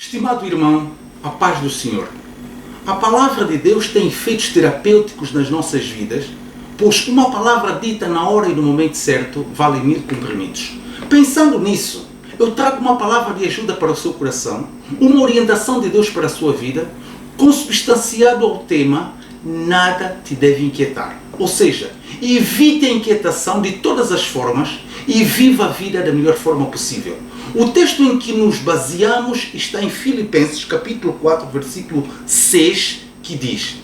Estimado irmão, a paz do Senhor. A palavra de Deus tem efeitos terapêuticos nas nossas vidas, pois uma palavra dita na hora e no momento certo vale 1000 comprimidos. Pensando nisso, eu trago uma palavra de ajuda para o seu coração, uma orientação de Deus para a sua vida, consubstanciado ao tema nada te deve inquietar. Ou seja, evite a inquietação de todas as formas e viva a vida da melhor forma possível. O texto em que nos baseamos está em Filipenses capítulo 4, versículo 6, que diz: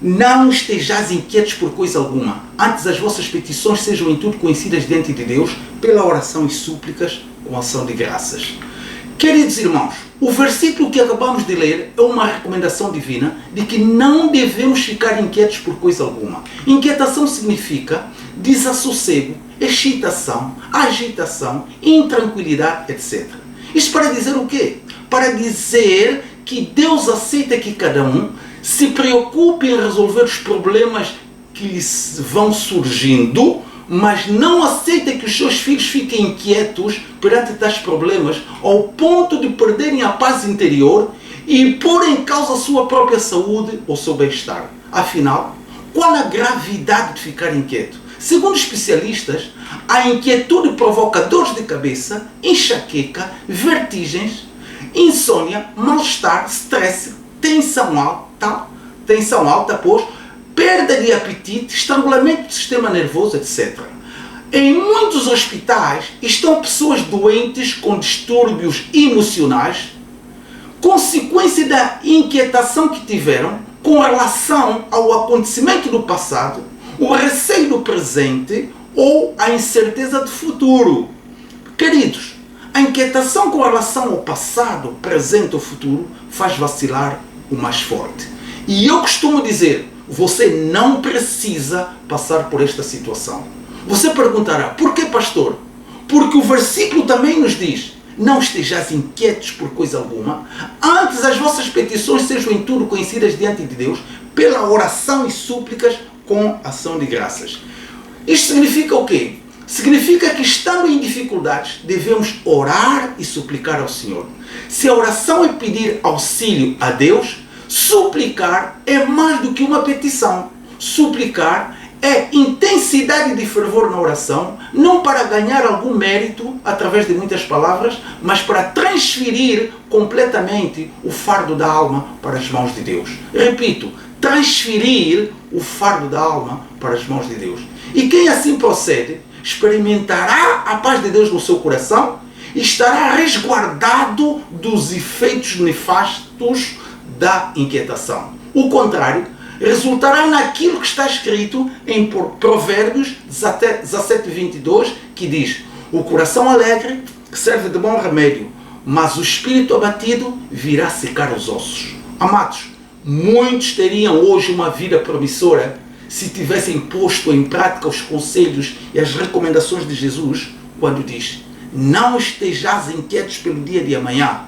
não estejais inquietos por coisa alguma, antes as vossas petições sejam em tudo conhecidas diante de Deus, pela oração e súplicas, com ação de graças. Queridos irmãos, o versículo que acabamos de ler é uma recomendação divina de que não devemos ficar inquietos por coisa alguma. Inquietação significa desassossego, excitação, agitação, intranquilidade, etc. Isto para dizer o quê? Para dizer que Deus aceita que cada um se preocupe em resolver os problemas que lhes vão surgindo, mas não aceita que os seus filhos fiquem inquietos perante tais problemas ao ponto de perderem a paz interior e pôr em causa a sua própria saúde ou seu bem-estar. Afinal, qual a gravidade de ficar inquieto? Segundo especialistas, a inquietude provoca dores de cabeça, enxaqueca, vertigens, insônia, mal-estar, stress, tensão alta, perda de apetite, estrangulamento do sistema nervoso, etc. Em muitos hospitais estão pessoas doentes com distúrbios emocionais, consequência da inquietação que tiveram com relação ao acontecimento do passado, o receio do presente ou a incerteza do futuro. Queridos, a inquietação com relação ao passado, presente ou futuro faz vacilar o mais forte. E eu costumo dizer, você não precisa passar por esta situação. Você perguntará, por que, pastor? Porque o versículo também nos diz: não estejais inquietos por coisa alguma, antes as vossas petições sejam em tudo conhecidas diante de Deus, pela oração e súplicas com ação de graças. Isto significa o quê? Significa que, estando em dificuldades, devemos orar e suplicar ao Senhor. Se a oração é pedir auxílio a Deus, suplicar é mais do que uma petição. Suplicar é intensidade de fervor na oração, não para ganhar algum mérito através de muitas palavras, mas para transferir completamente o fardo da alma para as mãos de Deus. Repito, transferir o fardo da alma para as mãos de Deus. E quem assim procede, experimentará a paz de Deus no seu coração e estará resguardado dos efeitos nefastos da inquietação. O contrário resultará naquilo que está escrito em Provérbios 17:22, que diz: o coração alegre serve de bom remédio, mas o espírito abatido virá secar os ossos. Amados, muitos teriam hoje uma vida promissora se tivessem posto em prática os conselhos e as recomendações de Jesus, quando diz: não estejais inquietos pelo dia de amanhã,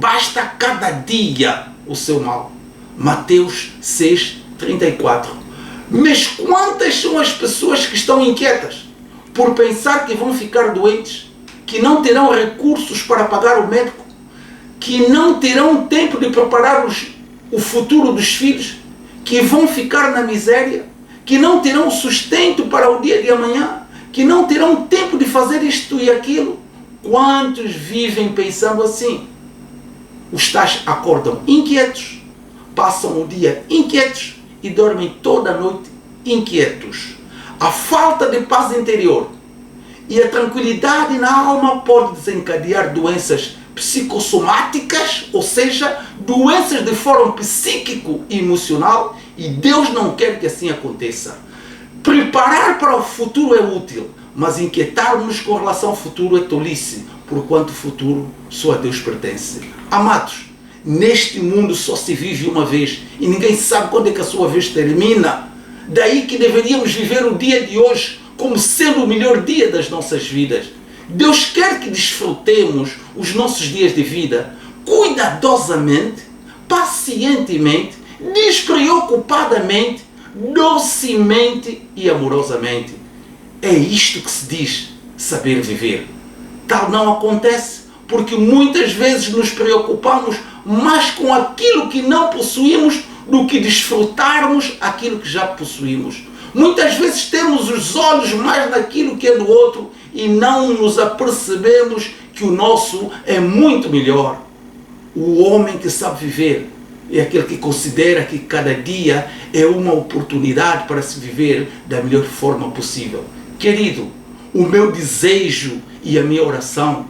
basta cada dia o seu mal. Mateus 6:34. Mas quantas são as pessoas que estão inquietas por pensar que vão ficar doentes, que não terão recursos para pagar o médico, que não terão tempo de preparar o futuro dos filhos, que vão ficar na miséria, que não terão sustento para o dia de amanhã, que não terão tempo de fazer isto e aquilo? Quantos vivem pensando assim? Os tais acordam inquietos, passam o dia inquietos e dormem toda a noite inquietos. A falta de paz interior e a tranquilidade na alma pode desencadear doenças psicossomáticas, ou seja, doenças de forma psíquico e emocional, e Deus não quer que assim aconteça. Preparar para o futuro é útil, mas inquietar-nos com relação ao futuro é tolice, porquanto o futuro só a Deus pertence. Amados, neste mundo só se vive uma vez e ninguém sabe quando é que a sua vez termina. Daí que deveríamos viver o dia de hoje como sendo o melhor dia das nossas vidas. Deus quer que desfrutemos os nossos dias de vida cuidadosamente, pacientemente, despreocupadamente, docemente e amorosamente. É isto que se diz saber viver. Tal não acontece porque muitas vezes nos preocupamos mais com aquilo que não possuímos do que desfrutarmos aquilo que já possuímos. Muitas vezes temos os olhos mais naquilo que é do outro e não nos apercebemos que o nosso é muito melhor. O homem que sabe viver é aquele que considera que cada dia é uma oportunidade para se viver da melhor forma possível. Querido, o meu desejo e a minha oração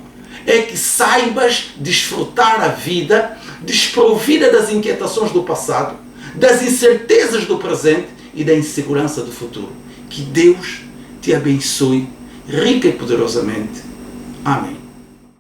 é que saibas desfrutar a vida desprovida das inquietações do passado, das incertezas do presente e da insegurança do futuro. Que Deus te abençoe rica e poderosamente. Amém.